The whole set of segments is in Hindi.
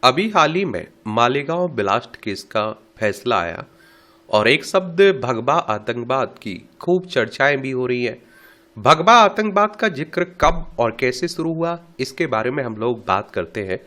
अभी हाल ही में मालेगांव ब्लास्ट केस का फैसला आया और एक शब्द भगवा आतंकवाद की खूब चर्चाएं भी हो रही हैं। भगवा आतंकवाद का जिक्र कब और कैसे शुरू हुआ, इसके बारे में हम लोग बात करते हैं।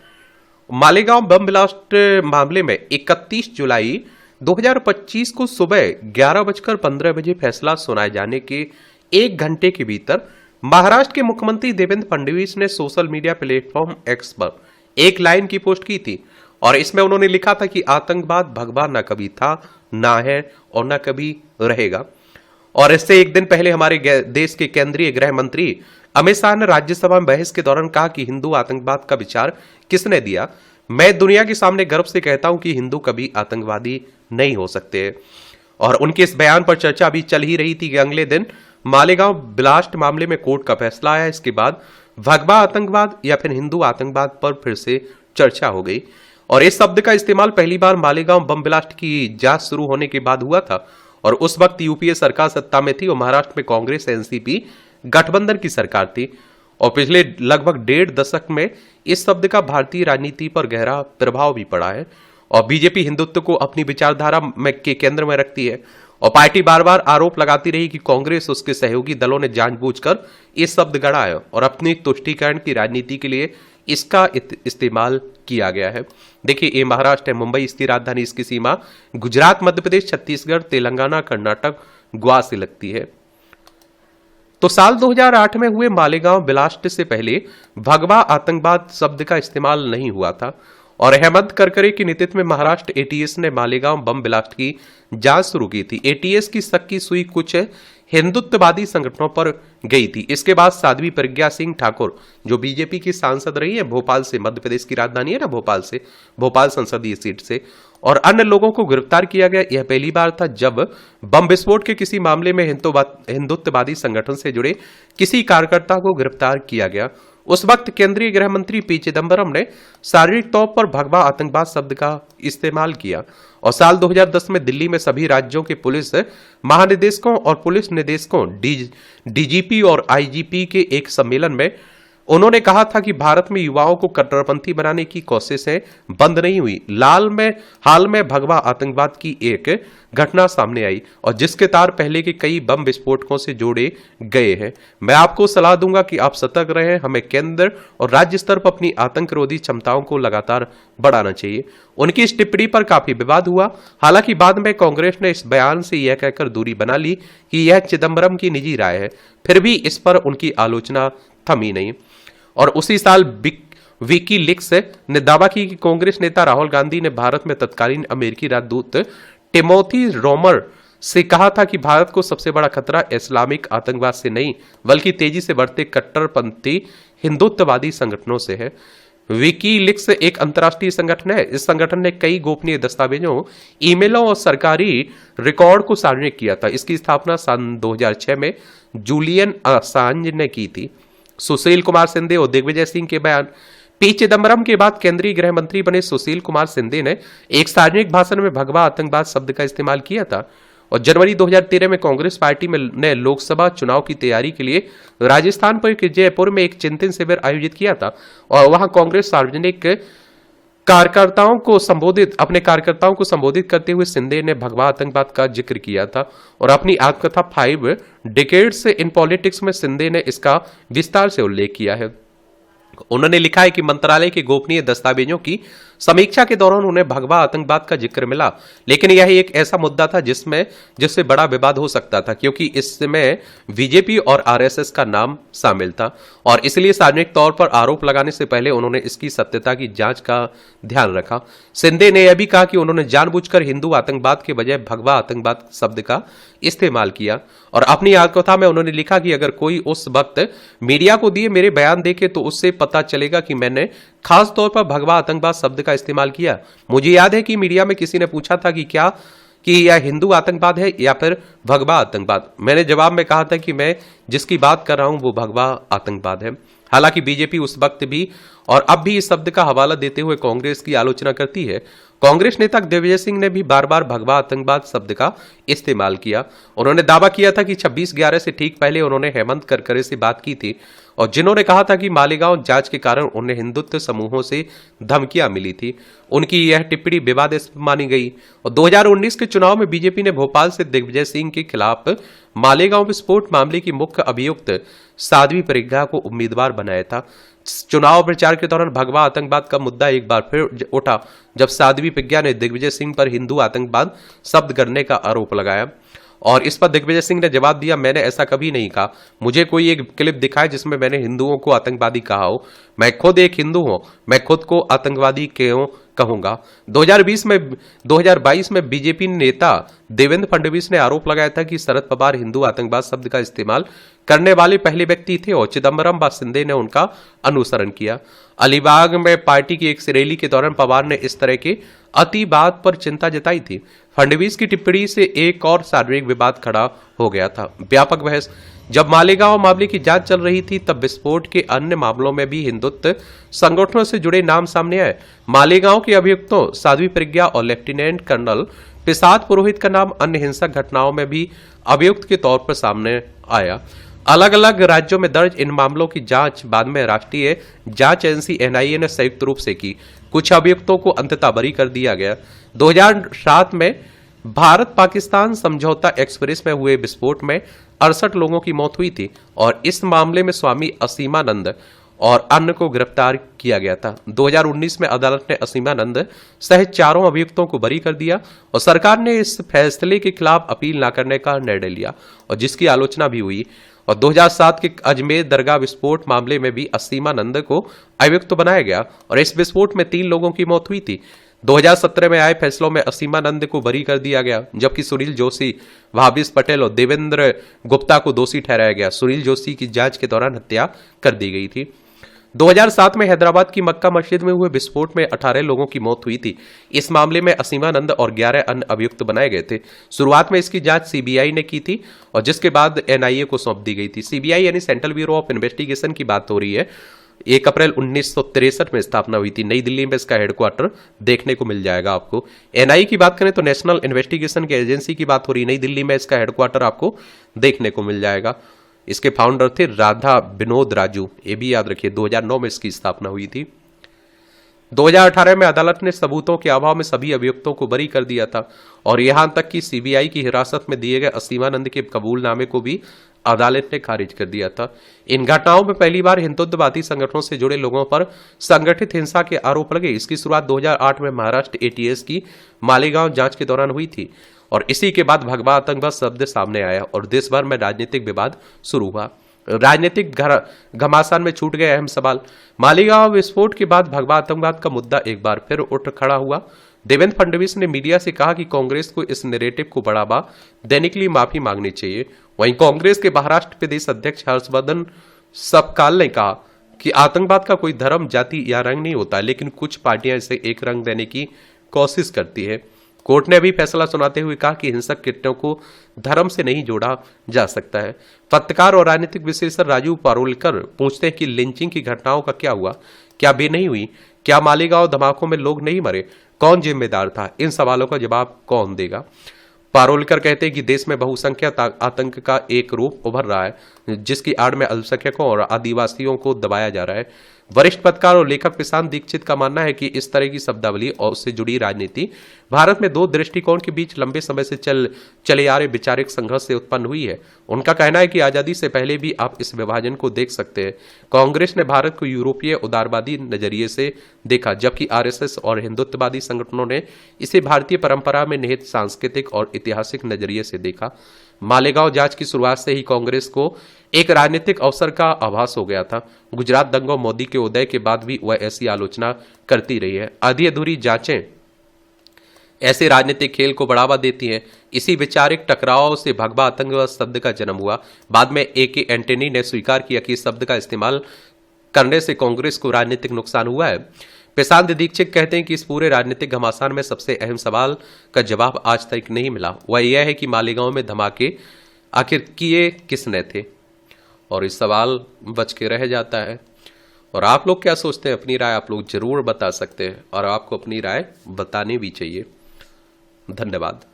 मालेगांव बम ब्लास्ट मामले में 31 जुलाई 2025 को सुबह 11:15 फैसला सुनाए जाने के एक घंटे के भीतर महाराष्ट्र के मुख्यमंत्री देवेंद्र फडणवीस ने सोशल मीडिया प्लेटफॉर्म एक्स पर एक लाइन की पोस्ट की थी और इसमें उन्होंने लिखा था कि आतंकवाद भगवा न कभी था, ना है और न कभी रहेगा। और इससे एक दिन पहले हमारे देश के केंद्रीय गृह मंत्री अमित शाह ने राज्यसभा में बहस के दौरान कहा कि हिंदू आतंकवाद का विचार किसने दिया। मैं दुनिया के सामने गर्व से कहता हूं कि हिंदू कभी आतंकवादी नहीं हो सकते। और उनके इस बयान पर चर्चा अभी चल ही रही थी कि अगले दिन मालेगांव ब्लास्ट मामले में कोर्ट का फैसला आया। इसके बाद भगवा आतंकवाद या फिर हिंदू आतंकवाद पर फिर से चर्चा हो गई और इस शब्द का इस्तेमाल पहली बार मालेगांव बम ब्लास्ट की जांच शुरू होने के बाद हुआ था। और उस वक्त यूपीए सरकार सत्ता में थी और महाराष्ट्र में कांग्रेस एनसीपी गठबंधन की सरकार थी। और पिछले लगभग 1.5 दशक में इस शब्द का भारतीय राजनीति पर गहरा प्रभाव भी पड़ा है। और बीजेपी हिंदुत्व को अपनी विचारधारा में के केंद्र में रखती है और पार्टी बार बार आरोप लगाती रही कि कांग्रेस उसके सहयोगी दलों ने जानबूझकर इस शब्द गढ़ा है और अपनी तुष्टीकरण की राजनीति के लिए इसका इस्तेमाल किया गया है। देखिए, ये महाराष्ट्र है, मुंबई इसकी राजधानी, इसकी सीमा गुजरात, मध्य प्रदेश, छत्तीसगढ़, तेलंगाना, कर्नाटक, गोवा से लगती है। तो साल 2008 में हुए मालेगांव ब्लास्ट से पहले भगवा आतंकवाद शब्द का इस्तेमाल नहीं हुआ था और हेमंत करकरे के नेतृत्व में महाराष्ट्र एटीएस ने मालेगांव बम ब्लास्ट की जांच शुरू की थी। एटीएस की शक की सुई कुछ हिंदुत्ववादी संगठनों पर गई थी। इसके बाद साध्वी प्रज्ञा सिंह ठाकुर, जो बीजेपी की सांसद रही है भोपाल से, मध्य प्रदेश की राजधानी है ना भोपाल से, भोपाल संसदीय सीट से, और अन्य लोगों को गिरफ्तार किया गया। यह पहली बार था जब बम विस्फोट के किसी मामले में हिंदुत्ववादी संगठन से जुड़े किसी कार्यकर्ता को गिरफ्तार किया गया। उस वक्त केंद्रीय गृह मंत्री पी चिदंबरम ने शारीरिक तौर पर भगवा आतंकवाद शब्द का इस्तेमाल किया और साल 2010 में दिल्ली में सभी राज्यों के पुलिस महानिदेशकों और पुलिस निदेशकों डीजीपी और आईजीपी के एक सम्मेलन में उन्होंने कहा था कि भारत में युवाओं को कट्टरपंथी बनाने की कोशिशें बंद नहीं हुई। हाल में भगवा आतंकवाद की एक घटना सामने आई और जिसके तार पहले के कई बम विस्फोटकों से जोड़े गए हैं। मैं आपको सलाह दूंगा कि आप सतर्क रहें। हमें केंद्र और राज्य स्तर पर अपनी आतंकरोधी क्षमताओं को लगातार बढ़ाना चाहिए। उनकी इस टिप्पणी पर काफी विवाद हुआ। हालांकि बाद में कांग्रेस ने इस बयान से यह कहकर दूरी बना ली कि यह चिदंबरम की निजी राय है। फिर भी इस पर उनकी आलोचना थमी नहीं। और उसी साल विकीलीक्स ने दावा की कि कांग्रेस नेता राहुल गांधी ने भारत में तत्कालीन अमेरिकी राजदूत टिमोथी रोमर से कहा था कि भारत को सबसे बड़ा खतरा इस्लामिक आतंकवाद से नहीं बल्कि तेजी से बढ़ते कट्टरपंथी हिंदुत्ववादी संगठनों से है। विकीलीक्स एक अंतर्राष्ट्रीय संगठन है। इस संगठन ने कई गोपनीय दस्तावेजों, ईमेलों और सरकारी रिकॉर्ड को सार्वजनिक किया था। इसकी स्थापना सन 2006 में जूलियन असांज ने की थी। सुशील कुमार सिंधे और दिग्विजय सिंह के बयान। पी चिदंबरम के बाद केंद्रीय गृह मंत्री बने सुशील कुमार सिंधे ने एक सार्वजनिक भाषण में भगवा आतंकवाद शब्द का इस्तेमाल किया था और जनवरी 2013 में कांग्रेस पार्टी ने लोकसभा चुनाव की तैयारी के लिए राजस्थान पर जयपुर में एक चिंतन शिविर आयोजित किया था और वहां कांग्रेस सार्वजनिक अपने कार्यकर्ताओं को संबोधित करते हुए सिंधे ने भगवा आतंकवाद का जिक्र किया था और अपनी आत्मकथा 5 डिकेड्स इन पॉलिटिक्स में सिंधे ने इसका विस्तार से उल्लेख किया है। उन्होंने लिखा है कि मंत्रालय के गोपनीय दस्तावेजों की समीक्षा के दौरान उन्हें भगवा आतंकवाद का जिक्र मिला, लेकिन यह एक ऐसा मुद्दा था जिससे बड़ा विवाद हो सकता था क्योंकि इसमें बीजेपी और आरएसएस का नाम शामिल था और इसलिए सार्वजनिक तौर पर आरोप लगाने से पहले उन्होंने इसकी सत्यता की जांच का ध्यान रखा। सिंधे ने यह भी कहा कि उन्होंने जानबूझकर हिंदू आतंकवाद के बजाय भगवा आतंकवाद शब्द का इस्तेमाल किया और अपनी आत्मकथा में उन्होंने लिखा कि अगर कोई उस वक्त मीडिया को दिए मेरे बयान देखे तो उससे पता चलेगा कि मैंने खास तौर पर भगवा आतंकवाद शब्द का इस्तेमाल किया। मुझे याद है कि मीडिया में किसी ने पूछा था कि यह हिंदू आतंकवाद है या फिर भगवा आतंकवाद। मैंने जवाब में कहा था कि मैं जिसकी बात कर रहा हूं वो भगवा आतंकवाद है। हालांकि बीजेपी उस वक्त भी और अब भी इस शब्द का हवाला देते हुए कांग्रेस की आलोचना करती है। कांग्रेस नेता दिग्विजय सिंह ने भी बार बार भगवा आतंकवाद शब्द का इस्तेमाल किया। उन्होंने दावा किया था कि 26/11 से ठीक पहले उन्होंने हेमंत करकरे से बात की थी और जिन्होंने कहा था कि मालेगांव जांच के कारण उन्हें हिंदुत्व समूहों से धमकियां मिली थी। उनकी यह टिप्पणी विवादास्पद मानी गई और 2019 के चुनाव में बीजेपी ने भोपाल से दिग्विजय सिंह के खिलाफ मालेगांव विस्फोट मामले की मुख्य अभियुक्त साध्वी प्रज्ञा को उम्मीदवार बनाया था। चुनाव प्रचार के दौरान भगवा आतंकवाद का मुद्दा एक बार फिर उठा जब साध्वी प्रज्ञा ने दिग्विजय सिंह पर हिंदू आतंकवाद शब्द करने का आरोप लगाया और इस पर दिग्विजय सिंह ने जवाब दिया, मैंने ऐसा कभी नहीं कहा। मुझे कोई एक क्लिप दिखाए जिसमें मैंने हिंदुओं को आतंकवादी कहा हो। मैं खुद एक हिंदू हूं, मैं खुद को आतंकवादी क्यों कहूंगा। 2022 में बीजेपी नेता देवेंद्र फडणवीस ने आरोप लगाया था कि शरद पवार हिंदू आतंकवाद शब्द का इस्तेमाल करने वाले पहले व्यक्ति थे और चिदंबरम व शिंदे ने उनका अनुसरण किया। अलीबाग में पार्टी की एक रैली के दौरान पवार ने इस तरह के अतिवाद पर चिंता जताई थी। फडणवीस की टिप्पणी से एक और सार्वजनिक विवाद खड़ा हो गया था। व्यापक बहस जब मालेगांव मामले की जांच चल रही थी तब विस्फोट के अन्य मामलों में भी हिंदुत्व संगठनों से जुड़े नाम सामने आए। मालेगांव के अभियुक्तों साध्वी प्रज्ञा और लेफ्टिनेंट कर्नल प्रसाद पुरोहित का नाम अन्य हिंसक घटनाओं में भी अभियुक्त के तौर पर सामने आया। अलग अलग राज्यों में दर्ज इन मामलों की जांच बाद में राष्ट्रीय जांच एजेंसी एनआईए ने संयुक्त रूप से की। कुछ अभियुक्तों को अंततः बरी कर दिया गया। 2007 में भारत पाकिस्तान समझौता एक्सप्रेस में हुए विस्फोट में 68 लोगों की मौत हुई थी और इस मामले में स्वामी असीमानंद और अन्य को गिरफ्तार किया गया था। 2019 में अदालत ने असीमानंद सहित चारों अभियुक्तों को बरी कर दिया और सरकार ने इस फैसले के खिलाफ अपील न करने का निर्णय लिया और जिसकी आलोचना भी हुई। और 2007 के अजमेर दरगाह विस्फोट मामले में भी असीमानंद को अभियुक्त बनाया गया और इस विस्फोट में 3 लोगों की मौत हुई थी। 2017 में आए फैसलों में असीमानंद को बरी कर दिया गया जबकि सुनील जोशी, भावेश पटेल और देवेंद्र गुप्ता को दोषी ठहराया गया। सुनील जोशी की जांच के दौरान हत्या कर दी गई थी। 2007 में हैदराबाद की मक्का मस्जिद में हुए विस्फोट में 18 लोगों की मौत हुई थी। इस मामले में असीमानंद और 11 अन्य अभियुक्त बनाए गए थे। शुरुआत में इसकी जांच सीबीआई ने की थी और जिसके बाद एनआईए को सौंप दी गई थी। सीबीआई यानी सेंट्रल ब्यूरो ऑफ इन्वेस्टिगेशन की बात हो रही है। 1 अप्रैल 1963 में स्थापना हुई थी। नई दिल्ली में इसका हेडक्वार्टर देखने को मिल जाएगा आपको। एनआईए की बात करें तो नेशनल इन्वेस्टिगेशन की एजेंसी की बात हो रही है। नई दिल्ली में इसका हेडक्वार्टर आपको देखने को मिल जाएगा। इसके फाउंडर थे राधा विनोद राजू, ये भी याद रखिए। 2009 में इसकी स्थापना हुई थी। 2018 में अदालत ने सबूतों के अभाव में सभी अभियुक्तों को बरी कर दिया था और यहां तक कि सीबीआई की हिरासत में दिए गए असीमानंद के कबूलनामे को भी अदालत ने खारिज कर दिया था। इन घटनाओं में पहली बार हिंदुत्ववादी संगठनों से जुड़े लोगों पर संगठित हिंसा के आरोप लगे। इसकी शुरुआत 2008 में महाराष्ट्र एटीएस की मालेगांव जांच के दौरान हुई थी और इसी के बाद भगवा आतंकवाद शब्द सामने आया और देश भर में राजनीतिक विवाद शुरू हुआ। राजनीतिक घमासान में छूट गए अहम सवाल। मालेगांव विस्फोट के बाद भगवा आतंकवाद का मुद्दा एक बार फिर उठ खड़ा हुआ। देवेंद्र फडणवीस ने मीडिया से कहा कि कांग्रेस को इस नैरेटिव को बढ़ावा देने के लिए माफी मांगनी चाहिए। वहीं कांग्रेस के महाराष्ट्र प्रदेश अध्यक्ष हर्षवर्धन सबकाल ने कहा कि आतंकवाद का कोई धर्म, जाति या रंग नहीं होता, लेकिन कुछ पार्टियां इसे एक रंग देने की कोशिश करती है। कोर्ट ने भी फैसला सुनाते हुए कहा कि हिंसक कृत्यों को धर्म से नहीं जोड़ा जा सकता है। पत्रकार और राजनीतिक विश्लेषक राजू पारोलकर पूछते हैं कि लिंचिंग की घटनाओं का क्या हुआ, क्या वे नहीं हुई, क्या मालेगांव धमाकों में लोग नहीं मरे, कौन जिम्मेदार था? इन सवालों का जवाब कौन देगा? पारोलकर कहते हैं कि देश में बहुसंख्यक आतंक का एक रूप उभर रहा है जिसकी आड़ में अल्पसंख्यकों और आदिवासियों को दबाया जा रहा है। वरिष्ठ पत्रकार और लेखक प्रशांत दीक्षित का मानना है कि इस तरह की शब्दावली और उससे जुड़ी राजनीति भारत में 2 दृष्टिकोण के बीच लंबे समय से चले आ रहे वैचारिक संघर्ष से उत्पन्न हुई है। उनका कहना है कि आजादी से पहले भी आप इस विभाजन को देख सकते हैं। कांग्रेस ने भारत को यूरोपीय उदारवादी नजरिए से देखा जबकि आरएसएस और हिंदुत्ववादी संगठनों ने इसे भारतीय परंपरा में निहित सांस्कृतिक और ऐतिहासिक नजरिए से देखा। मालेगांव जांच की शुरुआत से ही कांग्रेस को एक राजनीतिक अवसर का आभास हो गया था। गुजरात दंगों, मोदी के उदय के बाद भी वह ऐसी आलोचना करती रही है। आधी अधूरी जांचें ऐसे राजनीतिक खेल को बढ़ावा देती हैं। इसी वैचारिक टकराव से भगवा आतंकवाद शब्द का जन्म हुआ। बाद में एके एंटनी ने स्वीकार किया कि इस शब्द का इस्तेमाल करने से कांग्रेस को राजनीतिक नुकसान हुआ है। प्रशांत दीक्षित कहते हैं कि इस पूरे राजनीतिक घमासान में सबसे अहम सवाल का जवाब आज तक नहीं मिला। वह यह है कि मालेगांव में धमाके आखिर किए किसने थे, और इस सवाल बच के रह जाता है। और आप लोग क्या सोचते हैं, अपनी राय आप लोग जरूर बता सकते हैं और आपको अपनी राय बतानी भी चाहिए। धन्यवाद।